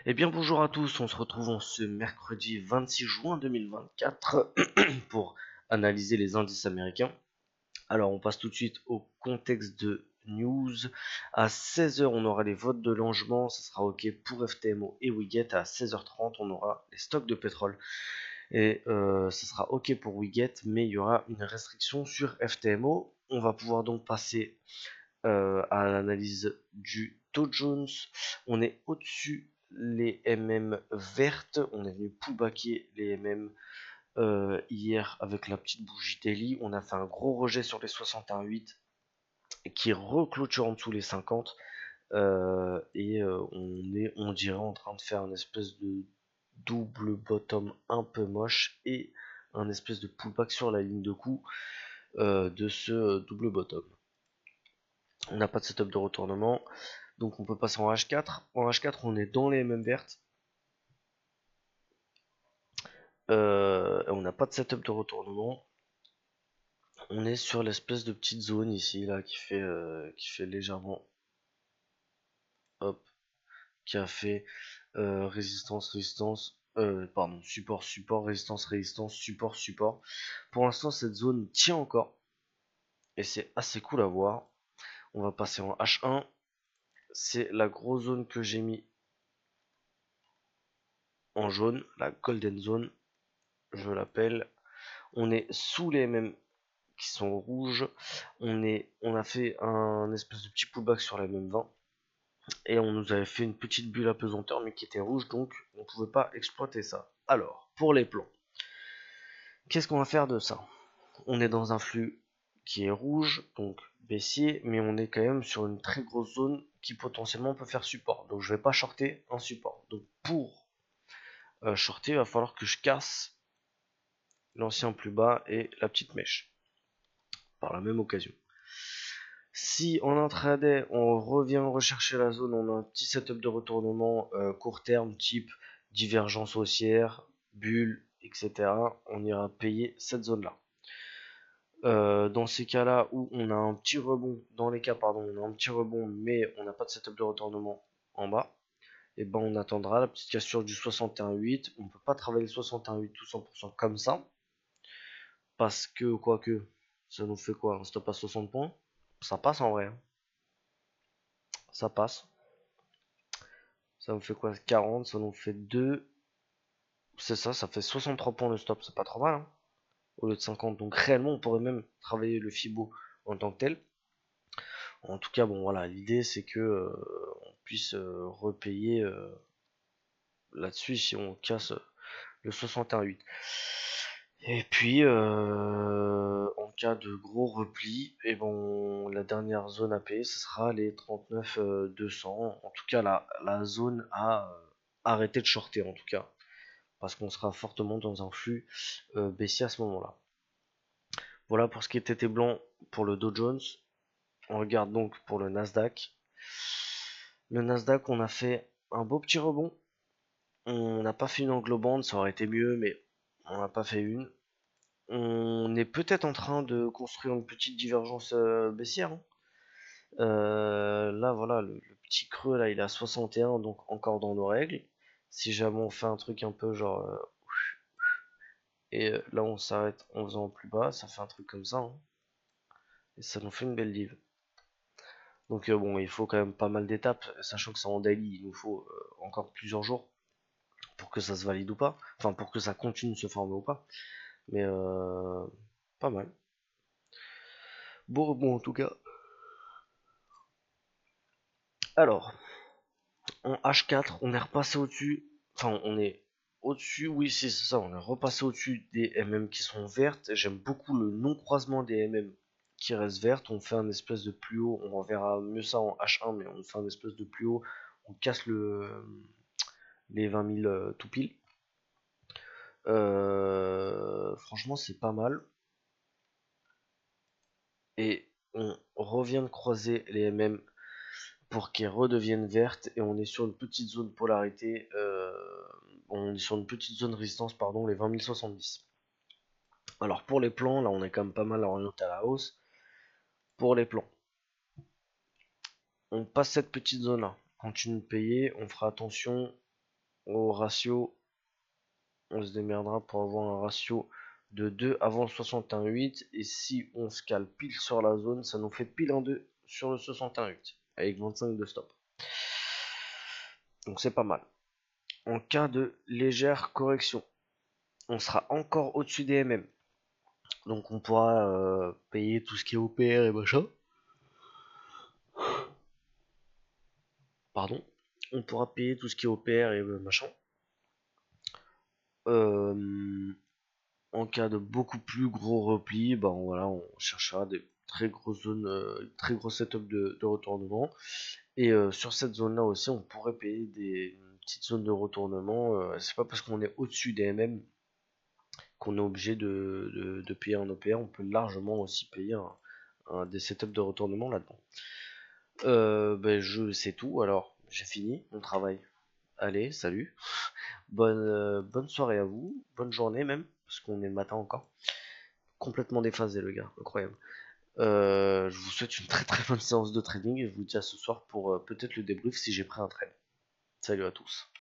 Eh bien bonjour à tous, on se retrouve en ce mercredi 26 juin 2024 pour analyser les indices américains. Alors on passe tout de suite au contexte de news. À 16h on aura les votes de logement, ça sera ok pour FTMO et Wiget. À 16h30 on aura les stocks de pétrole et ça sera ok pour Wiget, mais il y aura une restriction sur FTMO. On va pouvoir donc passer à l'analyse du Dow Jones. On est au-dessus les MM vertes. On est venu pullbacker les MM hier avec la petite bougie daily. On a fait un gros rejet sur les 61,8 qui reclôture en dessous les 50. On dirait en train de faire une espèce de double bottom un peu moche et un espèce de pullback sur la ligne de coup de ce double bottom. On n'a pas de setup de retournement, donc on peut passer en H4. En H4, on est dans les MM vertes. On n'a pas de setup de retournement. On est sur l'espèce de petite zone ici, là, qui fait légèrement, hop, qui a fait résistance, résistance, pardon, support, support, résistance, résistance, support, support. Pour l'instant, cette zone tient encore, et c'est assez cool à voir. On va passer en H1. C'est la grosse zone que j'ai mis en jaune, la golden zone, je l'appelle. On est sous les MM qui sont rouges. On a fait un espèce de petit pullback sur la MM20 et on nous avait fait une petite bulle à pesanteur mais qui était rouge, donc on ne pouvait pas exploiter ça. Alors, pour les plans, qu'est-ce qu'on va faire de ça? On est dans un flux qui est rouge, donc baissier, mais on est quand même sur une très grosse zone qui potentiellement peut faire support. Donc je vais pas shorter un support. Donc pour shorter, il va falloir que je casse l'ancien plus bas et la petite mèche par la même occasion. Si en intraday on revient rechercher la zone, on a un petit setup de retournement court terme type divergence haussière, bulle, etc. On ira payer cette zone là. Dans ces cas-là où on a un petit rebond, dans les cas pardon, on a un petit rebond mais on n'a pas de setup de retournement en bas, et ben on attendra la petite cassure du 61,8. On peut pas travailler le 61,8 tout 100% comme ça, parce que quoique ça nous fait quoi, un stop à 60 points, ça passe en vrai, hein. Ça passe. Ça nous fait quoi, 40, ça nous fait 2. C'est ça, ça fait 63 points de stop, c'est pas trop mal, hein, au lieu de 50. Donc réellement, on pourrait même travailler le Fibo en tant que tel. En tout cas, bon voilà, l'idée c'est que on puisse repayer là-dessus si on casse le 61,8. Et puis, en cas de gros repli, et bon, la dernière zone à payer, ce sera les 39 200. En tout cas, la zone à arrêter de shorter, en tout cas, parce qu'on sera fortement dans un flux baissier à ce moment-là. Voilà pour ce qui était blanc pour le Dow Jones. On regarde donc pour le Nasdaq. Le Nasdaq, on a fait un beau petit rebond. On n'a pas fait une englobante, ça aurait été mieux, mais on n'a pas fait une. On est peut-être en train de construire une petite divergence baissière, hein. Là, voilà, le petit creux, là, il est à 61, donc encore dans nos règles. Si jamais on fait un truc un peu genre... et là, on s'arrête en faisant plus bas, ça fait un truc comme ça, hein. Et ça nous fait une belle div. Donc bon, il faut quand même pas mal d'étapes, sachant que c'est en daily, il nous faut encore plusieurs jours pour que ça se valide ou pas. Enfin, pour que ça continue de se former ou pas. Mais pas mal. Beau rebond en tout cas. Alors, en H4, on est repassé au-dessus. Enfin, on est au-dessus, oui, c'est ça. On est repassé au-dessus des MM qui sont vertes. J'aime beaucoup le non-croisement des MM qui restent vertes. On fait un espèce de plus haut. On verra mieux ça en H1, mais on fait un espèce de plus haut. On casse les 20 000 tout pile. Franchement, c'est pas mal. Et on revient de croiser les MM pour qu'elles redeviennent vertes, et on est sur une petite zone polarité, on est sur une petite zone résistance, pardon, les 20 070. Alors pour les plans, là on est quand même pas mal orienté à la hausse. Pour les plans, on passe cette petite zone là, continue de payer, on fera attention au ratio, on se démerdera pour avoir un ratio de 2 avant le 61,8. Et si on se cale pile sur la zone, ça nous fait pile en 2 sur le 61,8 avec 25 de stop. Donc c'est pas mal. En cas de légère correction, on sera encore au-dessus des MM. Donc on pourra payer tout ce qui est OPR et machin. Pardon. On pourra payer tout ce qui est OPR et machin. En cas de beaucoup plus gros repli, ben voilà, on cherchera des très grosses zones, très gros setup de retournement. Et sur cette zone-là aussi, on pourrait payer des petites zones de retournement. C'est pas parce qu'on est au-dessus des MM qu'on est obligé de payer un OPR. On peut largement aussi payer des setups de retournement là-dedans. C'est tout. Alors, j'ai fini mon travail. Allez, salut. Bonne soirée à vous. Bonne journée même, parce qu'on est le matin encore. Complètement déphasé le gars, incroyable. Je vous souhaite une très très bonne séance de trading et je vous dis à ce soir pour peut-être le débrief si j'ai pris un trade. Salut à tous.